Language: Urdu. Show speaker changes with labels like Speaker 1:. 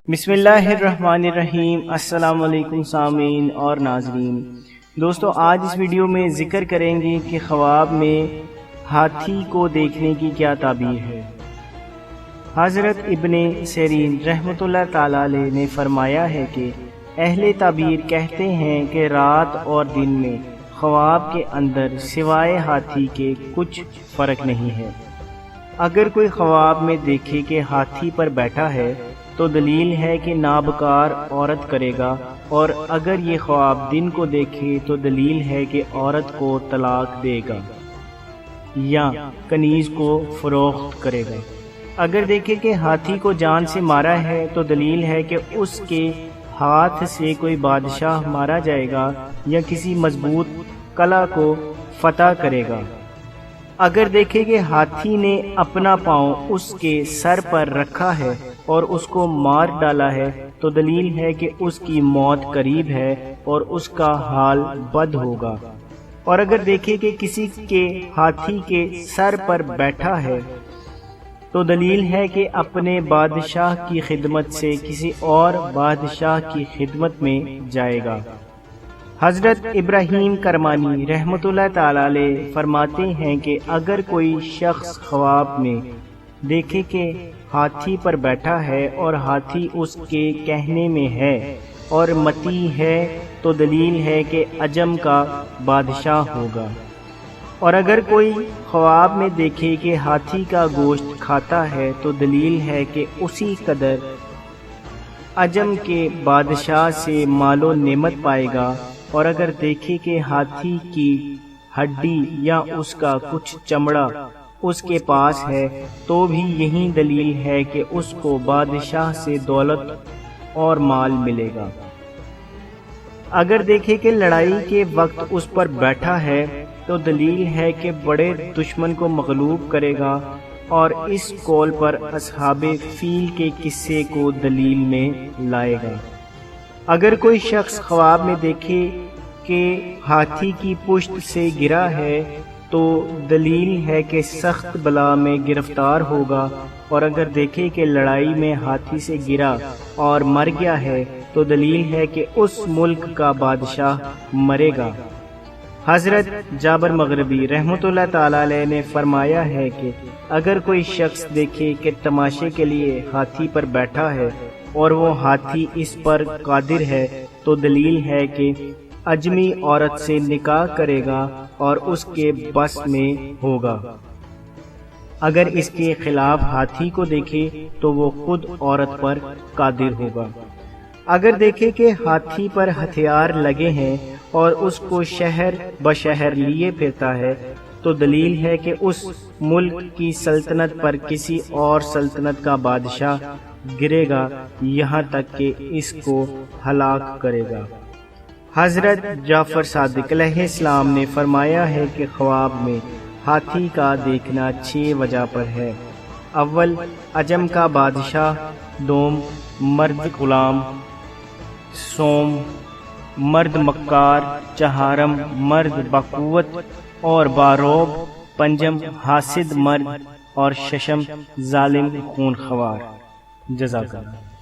Speaker 1: بسم اللہ الرحمن الرحیم۔ السلام علیکم سامعین اور ناظرین۔ دوستو، آج اس ویڈیو میں ذکر کریں گے کہ خواب میں ہاتھی کو دیکھنے کی کیا تعبیر ہے۔ حضرت ابن سیرین رحمۃ اللہ تعالی علیہ نے فرمایا ہے کہ اہل تعبیر کہتے ہیں کہ رات اور دن میں خواب کے اندر سوائے ہاتھی کے کچھ فرق نہیں ہے۔ اگر کوئی خواب میں دیکھے کہ ہاتھی پر بیٹھا ہے تو دلیل ہے کہ نابکار عورت کرے گا، اور اگر یہ خواب دن کو دیکھے تو دلیل ہے کہ عورت کو طلاق دے گا یا کنیز کو فروخت کرے گا۔ اگر دیکھے کہ ہاتھی کو جان سے مارا ہے تو دلیل ہے کہ اس کے ہاتھ سے کوئی بادشاہ مارا جائے گا یا کسی مضبوط قلعہ کو فتح کرے گا۔ اگر دیکھے کہ ہاتھی نے اپنا پاؤں اس کے سر پر رکھا ہے اور اس کو مار ڈالا ہے تو دلیل ہے کہ اس کی موت قریب ہے اور اس کا حال بد ہوگا۔ اور اگر دیکھے کہ کسی کے ہاتھی کے سر پر بیٹھا ہے تو دلیل ہے کہ اپنے بادشاہ کی خدمت سے کسی اور بادشاہ کی خدمت میں جائے گا۔ حضرت ابراہیم کرمانی رحمۃ اللہ تعالی علیہ فرماتے ہیں کہ اگر کوئی شخص خواب میں دیکھے کہ ہاتھی پر بیٹھا ہے اور ہاتھی اس کے کہنے میں ہے اور متی ہے تو دلیل ہے کہ عجم کا بادشاہ ہوگا۔ اور اگر کوئی خواب میں دیکھے کہ ہاتھی کا گوشت کھاتا ہے تو دلیل ہے کہ اسی قدر عجم کے بادشاہ سے مال و نعمت پائے گا۔ اور اگر دیکھے کہ ہاتھی کی ہڈی یا اس کا کچھ چمڑا اس کے پاس ہے تو بھی یہی دلیل ہے کہ اس کو بادشاہ سے دولت اور مال ملے گا۔ اگر دیکھے کہ لڑائی کے وقت اس پر بیٹھا ہے تو دلیل ہے کہ بڑے دشمن کو مغلوب کرے گا، اور اس قول پر اصحاب فیل کے قصے کو دلیل میں لائے گا۔ اگر کوئی شخص خواب میں دیکھے کہ ہاتھی کی پشت سے گرا ہے تو دلیل ہے کہ سخت بلا میں گرفتار ہوگا، اور اگر دیکھے کہ لڑائی میں ہاتھی سے گرا اور مر گیا ہے تو دلیل ہے کہ اس ملک کا بادشاہ مرے گا۔ حضرت جابر مغربی رحمۃ اللہ تعالی علیہ نے فرمایا ہے کہ اگر کوئی شخص دیکھے کہ تماشے کے لیے ہاتھی پر بیٹھا ہے اور وہ ہاتھی اس پر قادر ہے تو دلیل ہے کہ اجمی عورت سے نکاح کرے گا اور اس کے بس میں ہوگا۔ اگر اس کے خلاف ہاتھی کو دیکھے تو وہ خود عورت پر قادر ہوگا۔ اگر دیکھے کہ ہاتھی پر ہتھیار لگے ہیں اور اس کو شہر بشہر لیے پھرتا ہے تو دلیل ہے کہ اس ملک کی سلطنت پر کسی اور سلطنت کا بادشاہ گرے گا یہاں تک کہ اس کو ہلاک کرے گا۔ حضرت جعفر صادق علیہ السلام نے فرمایا ہے کہ خواب میں ہاتھی کا دیکھنا 6 وجہ پر ہے۔ اول، عجم کا بادشاہ۔ دوم، مرد غلام۔ سوم، مرد مکار۔ چہارم، مرد بقوت اور باروب۔ پنجم، حاسد مرد۔ اور ششم، ظالم خون خوار۔ جزاک اللہ۔